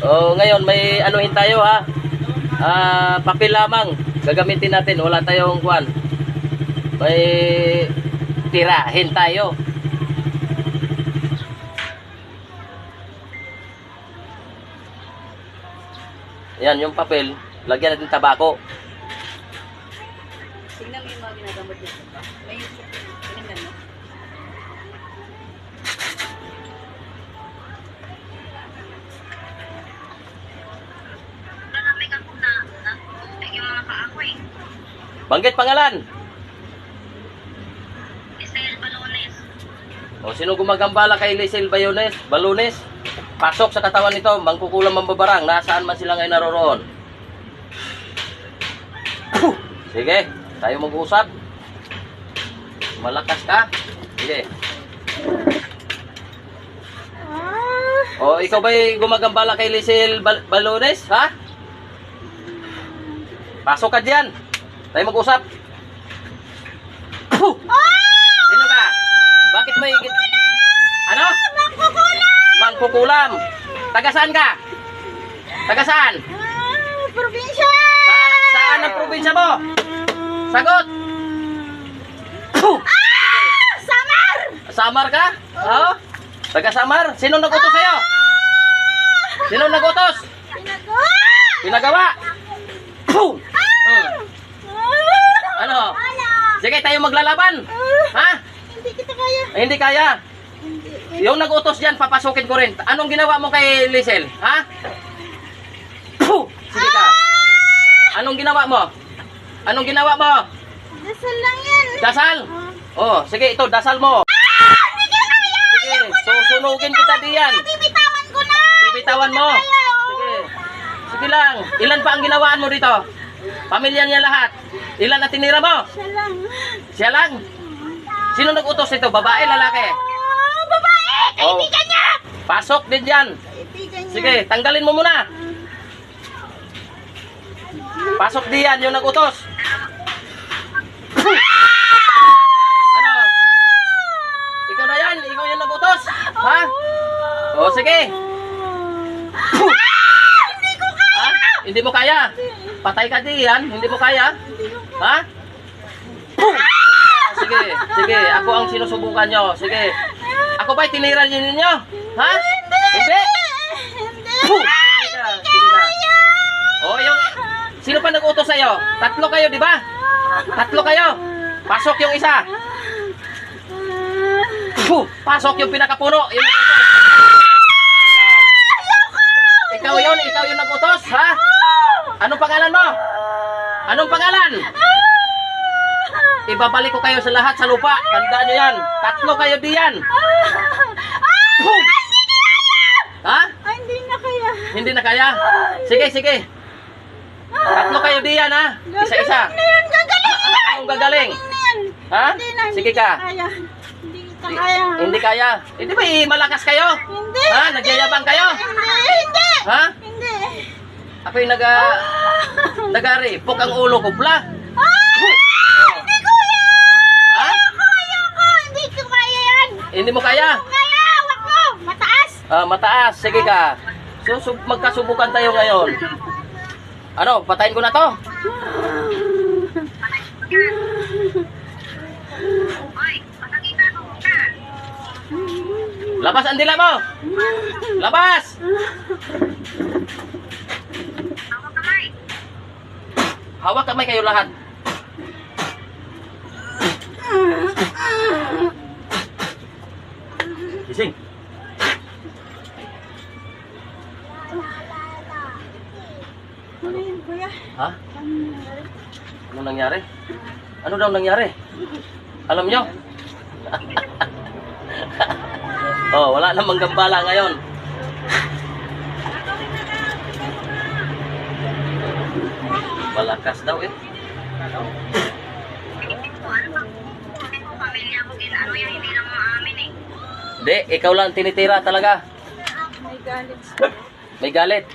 Oh, ngayon may anuhin tayo ha. Papel lamang gagamitin natin. Wala tayong kuwan. May tirahin tayo. Yan, yung papel, lagyan natin tabako. Tingnan mo yung mga ginagamit dito. May YouTube. Tingnan mo. Marami kang na yung mga kaako eh. Banggit pangalan. Lisel Balones. O sino gumagambala kay Lisel Balones? Pasok sa katawan nito, mangkukulam mambabarang. Nasaan man sila ngayon naroroon? Sige, tayo mag-uusap. Malakas ka. Sige. O ikaw ba'y gumagambala kay Lisel Balones? Ha? Pasok ka diyan. Tayo mag-usap. Sino ka? Bakit may... Ano? Mangkukulam. Taga saan ka? Taga saan? Probinsya! Saan ang probinsya mo? Sagot! Samar! Samar ka? Oo? Taga Samar? Sino nagutos sa'yo? Sino nagutos? Pinagawa! Pinagawa? Ano? Sige, tayo maglalaban. Ha? Hindi kita kaya. Ay, hindi kaya. Yung nag-utos dyan, papasukin ko rin. Anong ginawa mo kay Lisel? Ha? Sige ka. Anong ginawa mo? Anong ginawa mo? Dasal lang yan. Dasal? Oh, sige, ito, dasal mo. Hindi kita kaya! Sige, susunugin kita diyan. Bibitawan ko na! Bibitawan mo. Sige. Sige lang. Ilan pa ang ginawaan mo dito? Pamilya niya lahat. Ilan na tinira mo? Siya lang. Siya lang. Sino nag-utos ito? Babae, lalaki? Babae! Kaibigan niya! Pasok din dyan. Kaibigan niya. Sige, tanggalin mo muna. Pasok diyan yung nag-utos. Ano? Ikaw na yan? Ikaw yung nag-utos? Ha? O, sige. Hindi ko kaya! Ha? Hindi mo kaya? Patay ka diyan. Hindi mo kaya? Ha? Sige, sige. Ako ang sinusubukan nyo. Sige. Ako ba'y tinira niyo ninyo? Ha? Hindi! Hindi! Sige ka, sige ka. O, yung... Sino pa nag-utos sa'yo? Tatlo kayo, di ba? Tatlo kayo. Pasok yung isa. Pasok yung pinakapuno. Yung nag-utos. Ikaw yun? Ikaw yung nag-utos? Ha? Anong pangalan mo? Anong pangalan? Ibabalik ko kayo sa lahat sa lupa. Tandaan nyo yan. Tatlo kayo diyan. Ha? Ay, hindi na kaya. Hindi na kaya? Sige, sige. Tatlo kayo diyan, ha? Isa-isa. Gagaling na yan! Gagaling na yan! Anong gagaling? Na yan. Ha? Hindi na, hindi Sige ka. Kaya. Hindi kita kaya. Hindi kaya. Hindi ba malakas kayo? Hindi. Ha? Nagyayabang kayo? Hindi. Hindi. Ha? Hindi. Ako yung nagaripok ang ulo ko, pla. Hindi ko kaya! Ha? Kaya ko! Hindi ko kaya yan! Hindi mo kaya? Kaya! Hawak mo! Mataas! Mataas. Sige ka. So, magkasubukan tayo ngayon. Ano? Patayin ko na to? Labas ang dila mo! Labas! Hawak kamay kayo lahat. Gising. Ano yun, kuya? Ha? Ano nangyari? Ano nangyari? Ano daw nangyari? Alam nyo? Oh, wala namang gambala ngayon. Malakas daw eh. Pamilya ko, ano yan, hindi na mo amin eh. Hindi, ikaw lang tinitira talaga. May galit. May galit.